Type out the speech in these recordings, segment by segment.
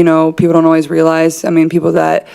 People don't always realize. I mean, people that,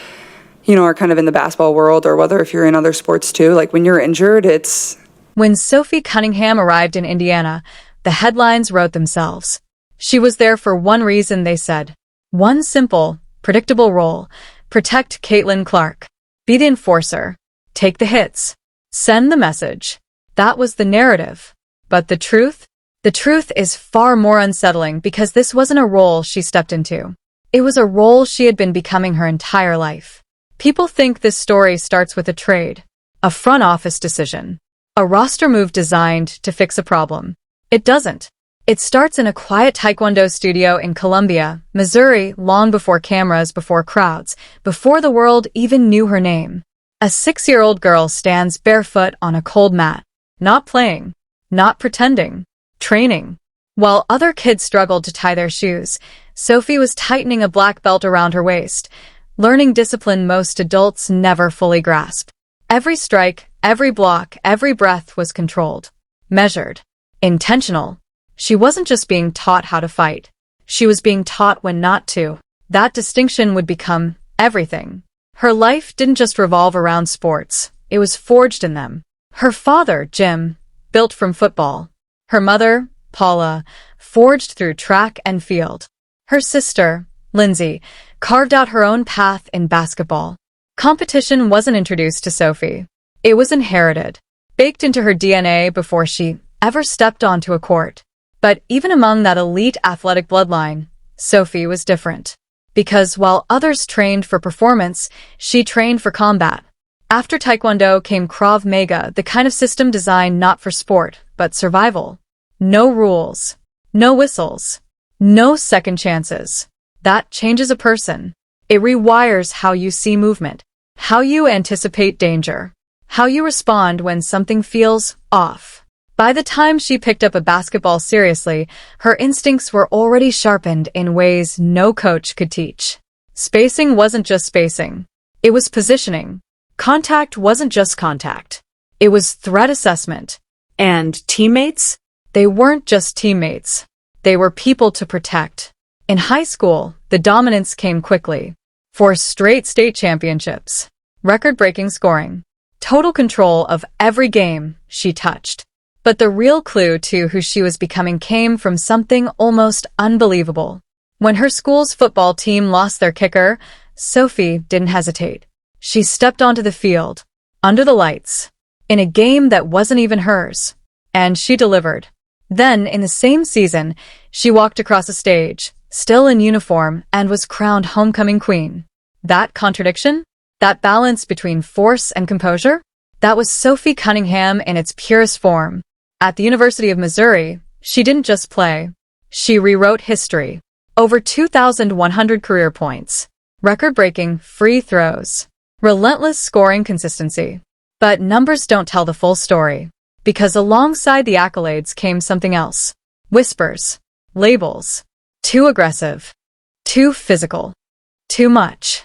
are kind of in the basketball world, or whether if you're in other sports too, like when you're injured, it's... When Sophie Cunningham arrived in Indiana, the headlines wrote themselves. She was there for one reason, they said. One simple, predictable role: protect Caitlin Clark. Be the enforcer. Take the hits. Send the message. That was the narrative. But the truth? The truth is far more unsettling, because this wasn't a role she stepped into. It was a role she had been becoming her entire life. People think this story starts with a trade, a front office decision, a roster move designed to fix a problem. It doesn't. It starts in a quiet taekwondo studio in Columbia, Missouri, long before cameras, before crowds, before the world even knew her name. A 6-year-old girl stands barefoot on a cold mat, not playing, not pretending, training. While other kids struggled to tie their shoes, Sophie was tightening a black belt around her waist, learning discipline most adults never fully grasp. Every strike, every block, every breath was controlled, measured, intentional. She wasn't just being taught how to fight. She was being taught when not to. That distinction would become everything. Her life didn't just revolve around sports. It was forged in them. Her father, Jim, built from football. Her mother, Paula, forged through track and field. Her sister, Lindsay, carved out her own path in basketball. Competition wasn't introduced to Sophie. It was inherited, baked into her DNA before she ever stepped onto a court. But even among that elite athletic bloodline, Sophie was different. Because while others trained for performance, she trained for combat. After Taekwondo came Krav Maga, the kind of system designed not for sport, but survival. No rules, no whistles, no second chances. That changes a person. It rewires how you see movement, how you anticipate danger, how you respond when something feels off. By the time she picked up a basketball seriously, her instincts were already sharpened in ways no coach could teach. Spacing wasn't just spacing. It was positioning. Contact wasn't just contact. It was threat assessment. And teammates? They weren't just teammates. They were people to protect. In high school, the dominance came quickly. 4 straight state championships. Record-breaking scoring. Total control of every game she touched. But the real clue to who she was becoming came from something almost unbelievable. When her school's football team lost their kicker, Sophie didn't hesitate. She stepped onto the field, under the lights, in a game that wasn't even hers. And she delivered. Then, in the same season, she walked across a stage, still in uniform, and was crowned homecoming queen. That contradiction? That balance between force and composure? That was Sophie Cunningham in its purest form. At the University of Missouri, she didn't just play. She rewrote history. Over 2,100 career points. Record-breaking free throws. Relentless scoring consistency. But numbers don't tell the full story. Because alongside the accolades came something else. Whispers. Labels. Too aggressive. Too physical. Too much.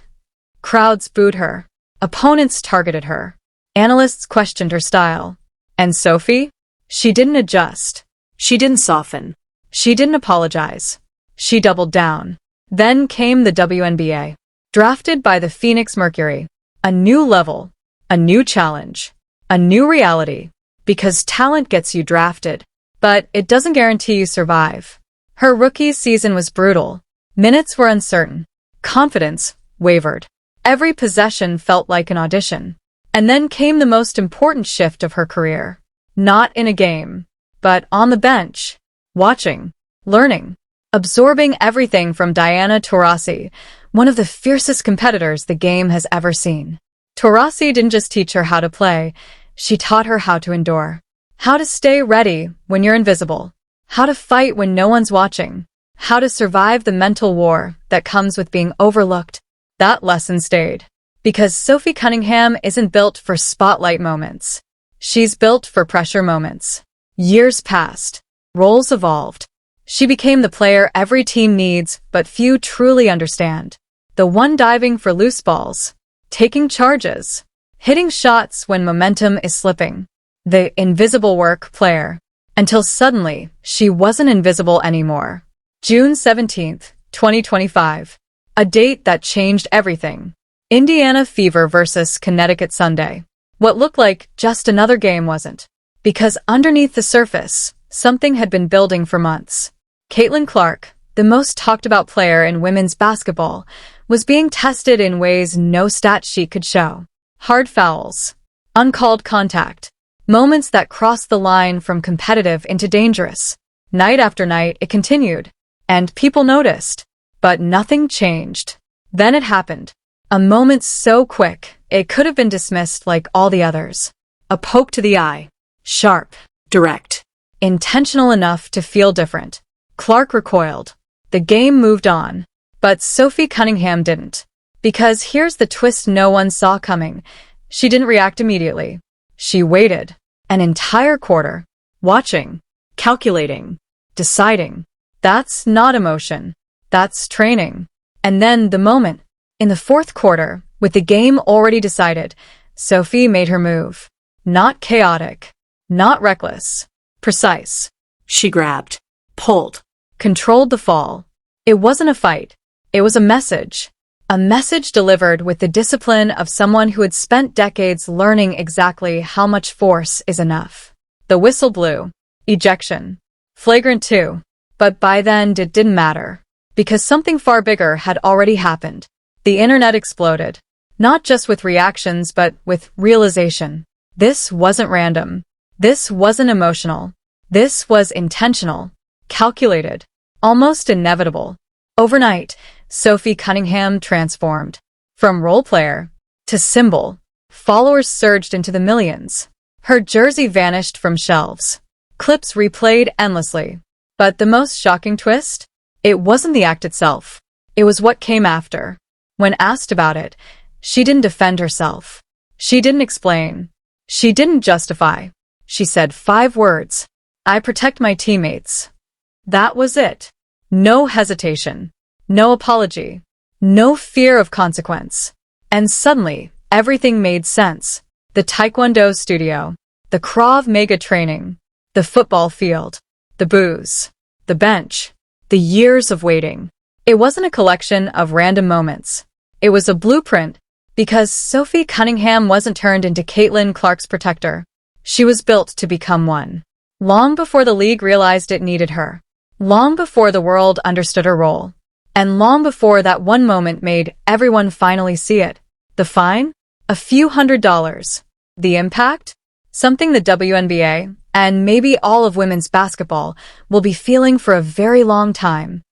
Crowds booed her. Opponents targeted her. Analysts questioned her style. And Sophie? She didn't adjust. She didn't soften. She didn't apologize. She doubled down. Then came the WNBA. Drafted by the Phoenix Mercury. A new level. A new challenge. A new reality. Because talent gets you drafted. But it doesn't guarantee you survive. Her rookie season was brutal. Minutes were uncertain. Confidence wavered. Every possession felt like an audition. And then came the most important shift of her career. Not in a game, but on the bench, watching, learning, absorbing everything from Diana Taurasi, one of the fiercest competitors the game has ever seen. Taurasi didn't just teach her how to play, she taught her how to endure, how to stay ready when you're invisible, how to fight when no one's watching, how to survive the mental war that comes with being overlooked. That lesson stayed. Because Sophie Cunningham isn't built for spotlight moments. She's built for pressure moments. Years passed. Roles evolved. She became the player every team needs, but few truly understand. The one diving for loose balls. Taking charges. Hitting shots when momentum is slipping. The invisible work player. Until suddenly, she wasn't invisible anymore. June 17th, 2025. A date that changed everything. Indiana Fever versus Connecticut Sunday. What looked like just another game wasn't. Because underneath the surface, something had been building for months. Caitlin Clark, the most talked about player in women's basketball, was being tested in ways no stat sheet could show. Hard fouls, uncalled contact, moments that crossed the line from competitive into dangerous. Night after night, it continued, and people noticed. But nothing changed. Then it happened. A moment so quick, it could have been dismissed like all the others. A poke to the eye. Sharp. Direct. Intentional enough to feel different. Clark recoiled. The game moved on. But Sophie Cunningham didn't. Because here's the twist no one saw coming. She didn't react immediately. She waited. An entire quarter. Watching. Calculating. Deciding. That's not emotion. That's training. And then the moment. In the fourth quarter, with the game already decided, Sophie made her move. Not chaotic. Not reckless. Precise. She grabbed. Pulled. Controlled the fall. It wasn't a fight. It was a message. A message delivered with the discipline of someone who had spent decades learning exactly how much force is enough. The whistle blew. Ejection. Flagrant too. But by then it didn't matter. Because something far bigger had already happened. The internet exploded. Not just with reactions, but with realization. This wasn't random. This wasn't emotional. This was intentional. Calculated. Almost inevitable. Overnight, Sophie Cunningham transformed. From role player to symbol. Followers surged into the millions. Her jersey vanished from shelves. Clips replayed endlessly. But the most shocking twist? It wasn't the act itself. It was what came after. When asked about it, she didn't defend herself. She didn't explain. She didn't justify. She said 5 words. I protect my teammates. That was it. No hesitation. No apology. No fear of consequence. And suddenly, everything made sense. The Taekwondo studio. The Krav Maga training. The football field. The booze. The bench. The years of waiting. It wasn't a collection of random moments. It was a blueprint, because Sophie Cunningham wasn't turned into Caitlin Clark's protector. She was built to become one. Long before the league realized it needed her. Long before the world understood her role. And long before that one moment made everyone finally see it. The fine? A few $100s. The impact? Something the WNBA, and maybe all of women's basketball, will be feeling for a very long time.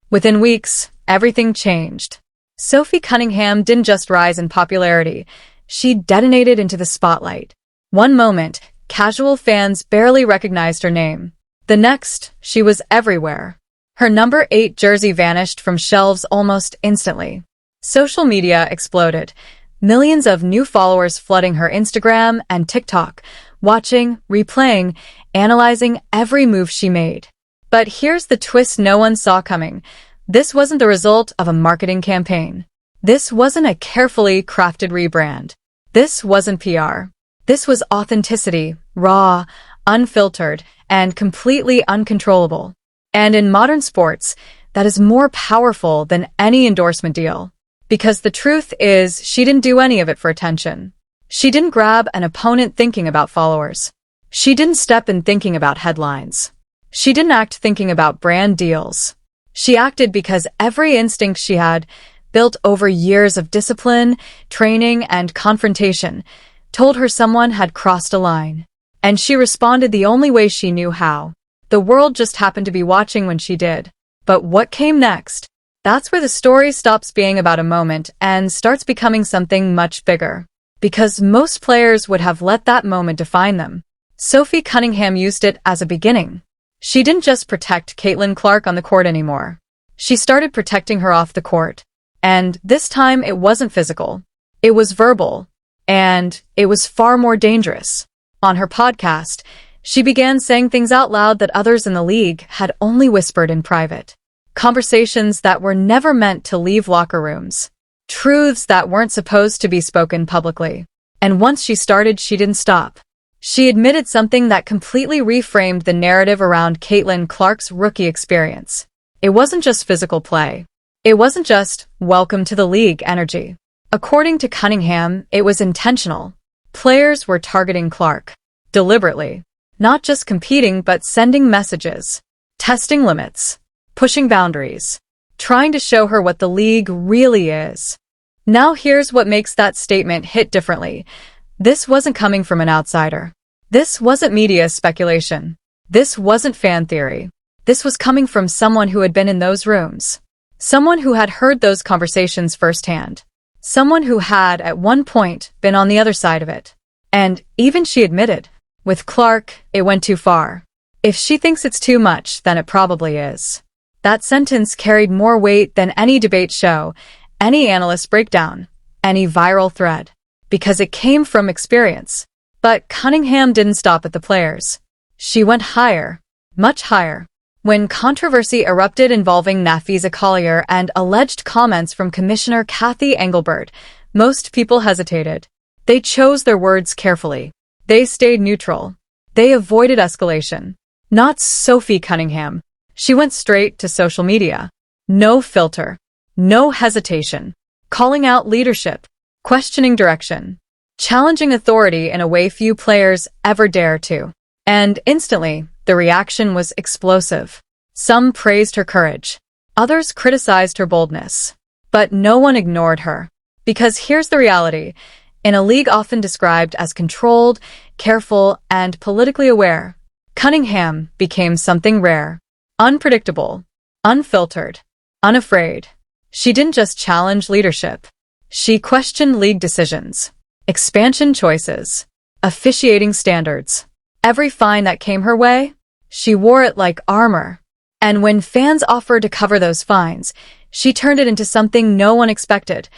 Within weeks, everything changed. Sophie Cunningham didn't just rise in popularity, she detonated into the spotlight. One moment, casual fans barely recognized her name. The next, she was everywhere. Her number 8 jersey vanished from shelves almost instantly. Social media exploded. Millions of new followers flooding her Instagram and TikTok, watching, replaying, analyzing every move she made. But here's the twist no one saw coming. This wasn't the result of a marketing campaign. This wasn't a carefully crafted rebrand. This wasn't PR. This was authenticity, raw, unfiltered, and completely uncontrollable. And in modern sports, that is more powerful than any endorsement deal. Because the truth is, she didn't do any of it for attention. She didn't grab an opponent thinking about followers. She didn't step in thinking about headlines. She didn't act thinking about brand deals. She acted because every instinct she had, built over years of discipline, training, and confrontation, told her someone had crossed a line. And she responded the only way she knew how. The world just happened to be watching when she did. But what came next? That's where the story stops being about a moment and starts becoming something much bigger. Because most players would have let that moment define them. Sophie Cunningham used it as a beginning. She didn't just protect Caitlin Clark on the court anymore. She started protecting her off the court. And this time it wasn't physical. It was verbal. And it was far more dangerous. On her podcast, she began saying things out loud that others in the league had only whispered in private. Conversations that were never meant to leave locker rooms. Truths that weren't supposed to be spoken publicly. And once she started, she didn't stop. She admitted something that completely reframed the narrative around Caitlin Clark's rookie experience. It wasn't just physical play. It wasn't just welcome to the league energy. According to Cunningham, it was intentional. Players were targeting Clark deliberately, not just competing but sending messages, testing limits, pushing boundaries, trying to show her what the league really is. Now here's what makes that statement hit differently. This wasn't coming from an outsider. This wasn't media speculation. This wasn't fan theory. This was coming from someone who had been in those rooms. Someone who had heard those conversations firsthand. Someone who had, at one point, been on the other side of it. And even she admitted, with Clark, it went too far. If she thinks it's too much, then it probably is. That sentence carried more weight than any debate show, any analyst breakdown, any viral thread, because it came from experience. But Cunningham didn't stop at the players. She went higher, much higher. When controversy erupted involving Nafisa Collier and alleged comments from Commissioner Kathy Engelbert, most people hesitated. They chose their words carefully. They stayed neutral. They avoided escalation. Not Sophie Cunningham. She went straight to social media. No filter. No hesitation. Calling out leadership. Questioning direction. Challenging authority in a way few players ever dare to. And instantly, the reaction was explosive. Some praised her courage. Others criticized her boldness. But no one ignored her. Because here's the reality. In a league often described as controlled, careful, and politically aware, Cunningham became something rare. Unpredictable. Unfiltered. Unafraid. She didn't just challenge leadership. She questioned league decisions, expansion choices, officiating standards. Every fine that came her way, she wore it like armor. And when fans offered to cover those fines, she turned it into something no one expected,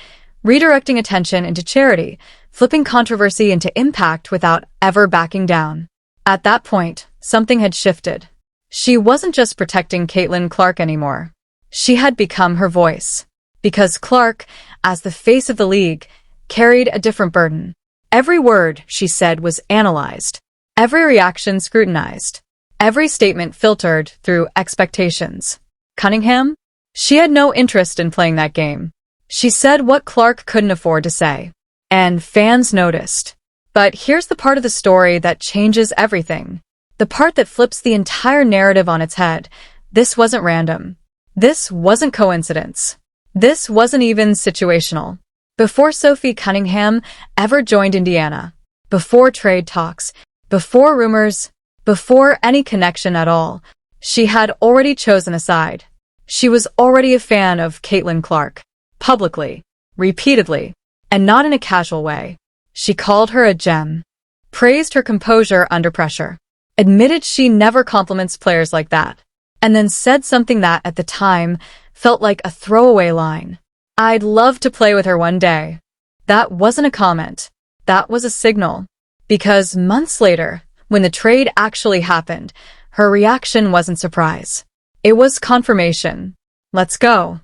redirecting attention into charity, flipping controversy into impact without ever backing down. At that point, something had shifted. She wasn't just protecting Caitlin Clark anymore. She had become her voice. Because Clark, as the face of the league, carried a different burden. Every word she said was analyzed. Every reaction scrutinized. Every statement filtered through expectations. Cunningham? She had no interest in playing that game. She said what Clark couldn't afford to say. And fans noticed. But here's the part of the story that changes everything. The part that flips the entire narrative on its head. This wasn't random. This wasn't coincidence. This wasn't even situational. Before Sophie Cunningham ever joined Indiana, before trade talks, before rumors, before any connection at all, she had already chosen a side. She was already a fan of Caitlin Clark. Publicly, repeatedly, and not in a casual way. She called her a gem. Praised her composure under pressure. Admitted she never compliments players like that. And then said something that, at the time, felt like a throwaway line. I'd love to play with her one day. That wasn't a comment. That was a signal. Because months later, when the trade actually happened, her reaction wasn't surprise. It was confirmation. Let's go.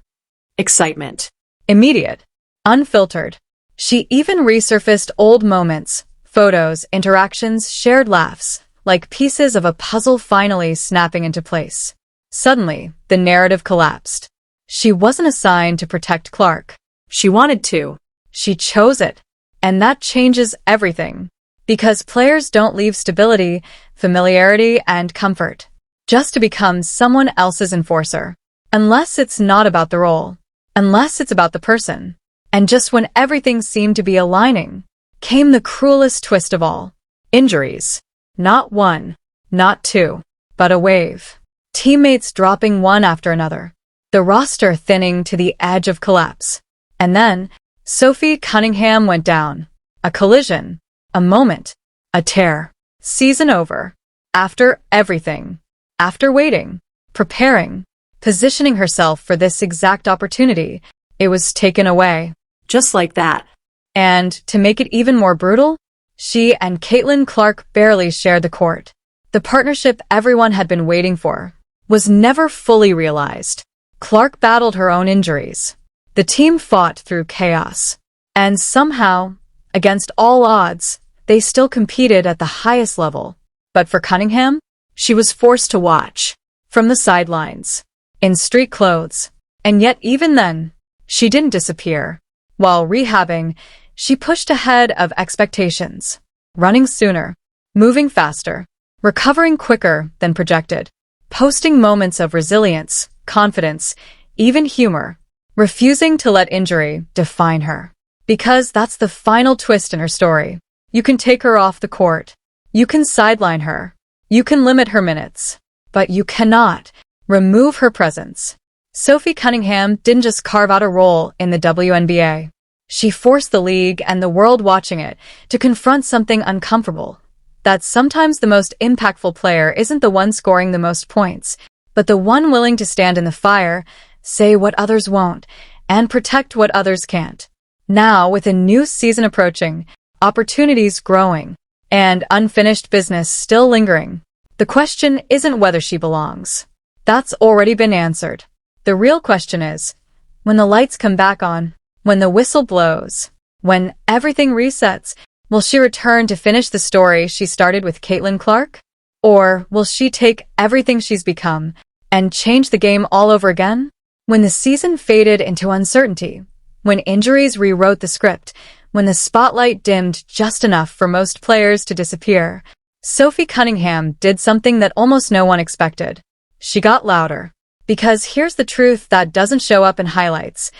Excitement. Immediate. Unfiltered. She even resurfaced old moments, photos, interactions, shared laughs, like pieces of a puzzle finally snapping into place. Suddenly, the narrative collapsed. She wasn't assigned to protect Clark. She wanted to. She chose it. And that changes everything. Because players don't leave stability, familiarity, and comfort just to become someone else's enforcer. Unless it's not about the role. Unless it's about the person. And just when everything seemed to be aligning, came the cruelest twist of all. Injuries. Not one, not two, but a wave. Teammates dropping one after another. The roster thinning to the edge of collapse. And then, Sophie Cunningham went down. A collision. A moment. A tear. Season over. After everything. After waiting. Preparing. Positioning herself for this exact opportunity, it was taken away. Just like that. And, to make it even more brutal, she and Caitlin Clark barely shared the court. The partnership everyone had been waiting for was never fully realized. Clark battled her own injuries. The team fought through chaos. And somehow, against all odds, they still competed at the highest level. But for Cunningham, she was forced to watch. From the sidelines. In street clothes. And yet even then, she didn't disappear. While rehabbing, she pushed ahead of expectations, running sooner, moving faster, recovering quicker than projected, posting moments of resilience, confidence, even humor, refusing to let injury define her. Because that's the final twist in her story. You can take her off the court. You can sideline her. You can limit her minutes. But you cannot remove her presence. Sophie Cunningham didn't just carve out a role in the WNBA. She forced the league and the world watching it to confront something uncomfortable. That sometimes the most impactful player isn't the one scoring the most points, but the one willing to stand in the fire, say what others won't, and protect what others can't. Now, with a new season approaching, opportunities growing, and unfinished business still lingering, the question isn't whether she belongs. That's already been answered. The real question is, when the lights come back on, when the whistle blows, when everything resets, will she return to finish the story she started with Caitlin Clark? Or will she take everything she's become and change the game all over again? When the season faded into uncertainty, when injuries rewrote the script, when the spotlight dimmed just enough for most players to disappear, Sophie Cunningham did something that almost no one expected. She got louder. Because here's the truth that doesn't show up in highlights.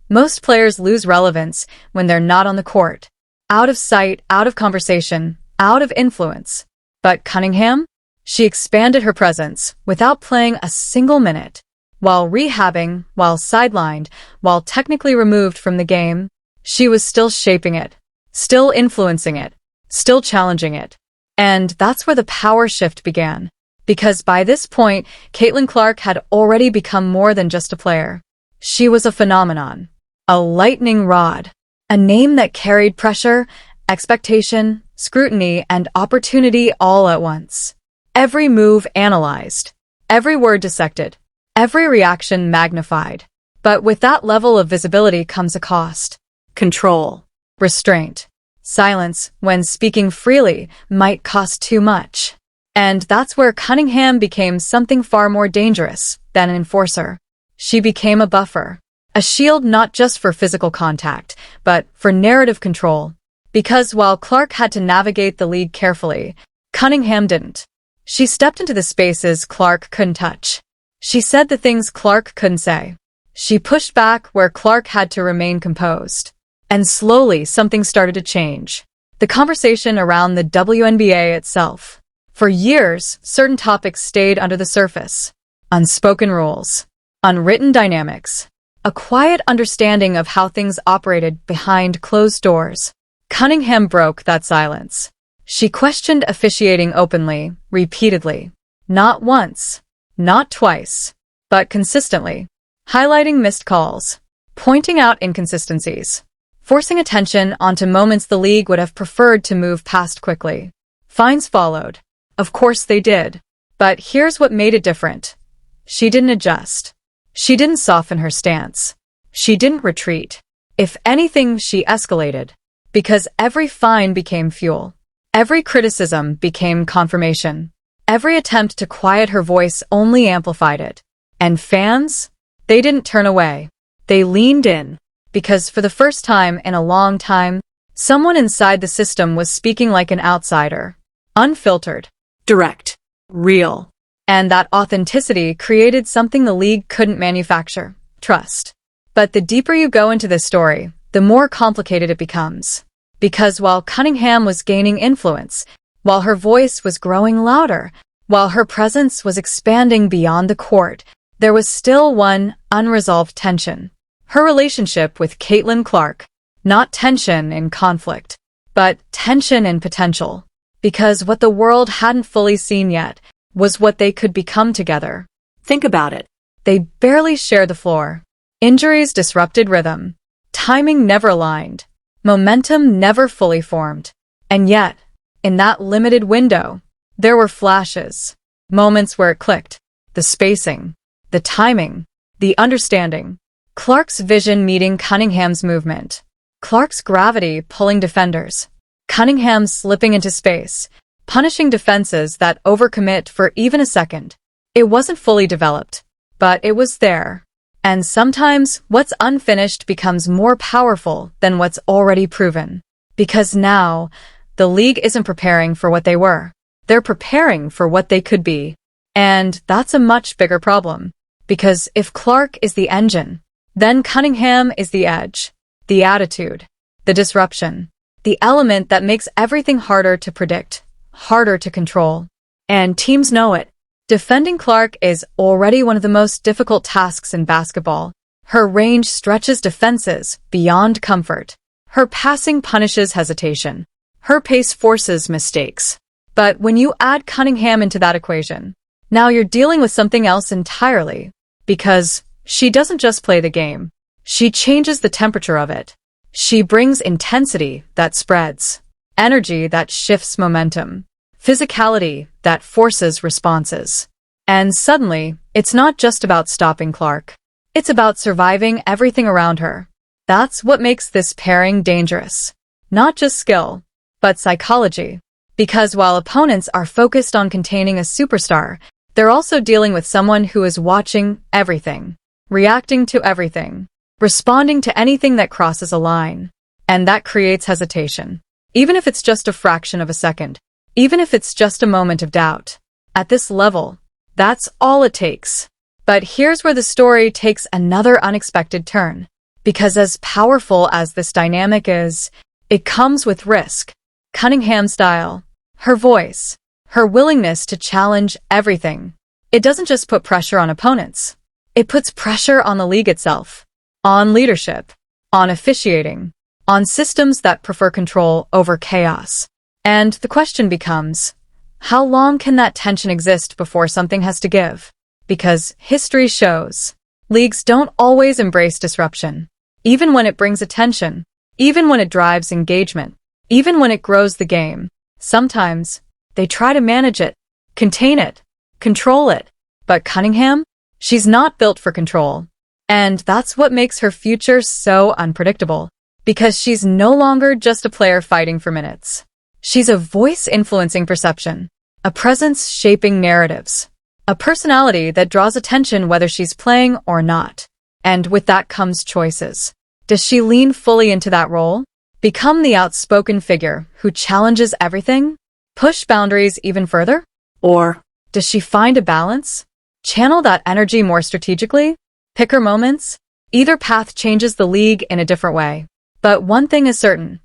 Most players lose relevance when they're not on the court. Out of sight, out of conversation, out of influence. But Cunningham? She expanded her presence without playing a single minute. While rehabbing, while sidelined, while technically removed from the game, she was still shaping it, still influencing it, still challenging it. And that's where the power shift began. Because by this point, Caitlin Clark had already become more than just a player. She was a phenomenon, a lightning rod, a name that carried pressure, expectation, scrutiny, and opportunity all at once. Every move analyzed, every word dissected, every reaction magnified. But with that level of visibility comes a cost. Control, restraint, silence when speaking freely might cost too much. And that's where Cunningham became something far more dangerous than an enforcer. She became a buffer, a shield not just for physical contact, but for narrative control. Because while Clark had to navigate the league carefully, Cunningham didn't. She stepped into the spaces Clark couldn't touch. She said the things Clark couldn't say. She pushed back where Clark had to remain composed. And slowly something started to change. The conversation around the WNBA itself. For years, certain topics stayed under the surface. Unspoken rules, unwritten dynamics, a quiet understanding of how things operated behind closed doors. Cunningham broke that silence. She questioned officiating openly, repeatedly. Not once, not twice, but consistently. Highlighting missed calls, pointing out inconsistencies, forcing attention onto moments the league would have preferred to move past quickly. Fines followed. Of course they did. But here's what made it different. She didn't adjust. She didn't soften her stance. She didn't retreat. If anything, she escalated. Because every fine became fuel. Every criticism became confirmation. Every attempt to quiet her voice only amplified it. And fans? They didn't turn away. They leaned in. Because for the first time in a long time, someone inside the system was speaking like an outsider. Unfiltered. Direct. Real. And that authenticity created something the league couldn't manufacture. Trust. But the deeper you go into this story, the more complicated it becomes. Because while Cunningham was gaining influence, while her voice was growing louder, while her presence was expanding beyond the court, there was still one unresolved tension. Her relationship with Caitlin Clark. Not tension in conflict, but tension in potential. Because what the world hadn't fully seen yet was what they could become together. Think about it. They barely shared the floor. Injuries disrupted rhythm. Timing never aligned. Momentum never fully formed. And yet, in that limited window, there were flashes. Moments where it clicked. The spacing. The timing. The understanding. Clark's vision meeting Cunningham's movement. Clark's gravity pulling defenders. Cunningham slipping into space, punishing defenses that overcommit for even a second. It wasn't fully developed, but it was there. And sometimes what's unfinished becomes more powerful than what's already proven. Because now, the league isn't preparing for what they were. They're preparing for what they could be. And that's a much bigger problem. Because if Clark is the engine, then Cunningham is the edge, the attitude, the disruption, the element that makes everything harder to predict, harder to control. And teams know it. Defending Clark is already one of the most difficult tasks in basketball. Her range stretches defenses beyond comfort. Her passing punishes hesitation. Her pace forces mistakes. But when you add Cunningham into that equation, now you're dealing with something else entirely. Because she doesn't just play the game. She changes the temperature of it. She brings intensity that spreads, energy that shifts momentum, physicality that forces responses. And suddenly, it's not just about stopping Clark. It's about surviving everything around her. That's what makes this pairing dangerous. Not just skill, but psychology. Because while opponents are focused on containing a superstar, they're also dealing with someone who is watching everything, reacting to everything, responding to anything that crosses a line. And that creates hesitation. Even if it's just a fraction of a second, even if it's just a moment of doubt. At this level, that's all it takes. But here's where the story takes another unexpected turn. Because as powerful as this dynamic is, it comes with risk. Cunningham's style, her voice, her willingness to challenge everything. It doesn't just put pressure on opponents. It puts pressure on the league itself, on leadership, on officiating, on systems that prefer control over chaos. And the question becomes, how long can that tension exist before something has to give? Because history shows, leagues don't always embrace disruption. Even when it brings attention, even when it drives engagement, even when it grows the game, sometimes they try to manage it, contain it, control it. But Cunningham? She's not built for control. And that's what makes her future so unpredictable. Because she's no longer just a player fighting for minutes. She's a voice influencing perception, a presence shaping narratives, a personality that draws attention whether she's playing or not. And with that comes choices. Does she lean fully into that role? Become the outspoken figure who challenges everything? Push boundaries even further? Or does she find a balance? Channel that energy more strategically? Pick her moments? Either path changes the league in a different way. But one thing is certain.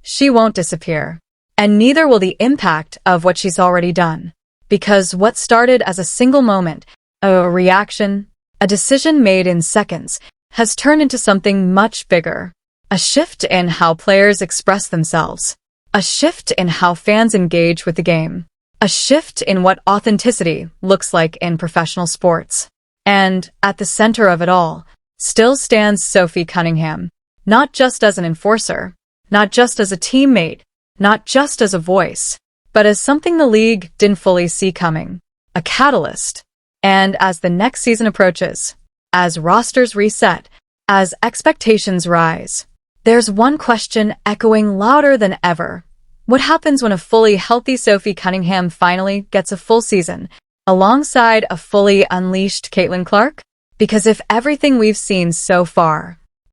She won't disappear. And neither will the impact of what she's already done. Because what started as a single moment, a reaction, a decision made in seconds, has turned into something much bigger. A shift in how players express themselves. A shift in how fans engage with the game. A shift in what authenticity looks like in professional sports. And at the center of it all, still stands Sophie Cunningham. Not just as an enforcer, not just as a teammate, not just as a voice, but as something the league didn't fully see coming. A catalyst. And as the next season approaches, as rosters reset, as expectations rise, there's one question echoing louder than ever. What happens when a fully healthy Sophie Cunningham finally gets a full season, alongside a fully unleashed Caitlin Clark? Because if everything we've seen so far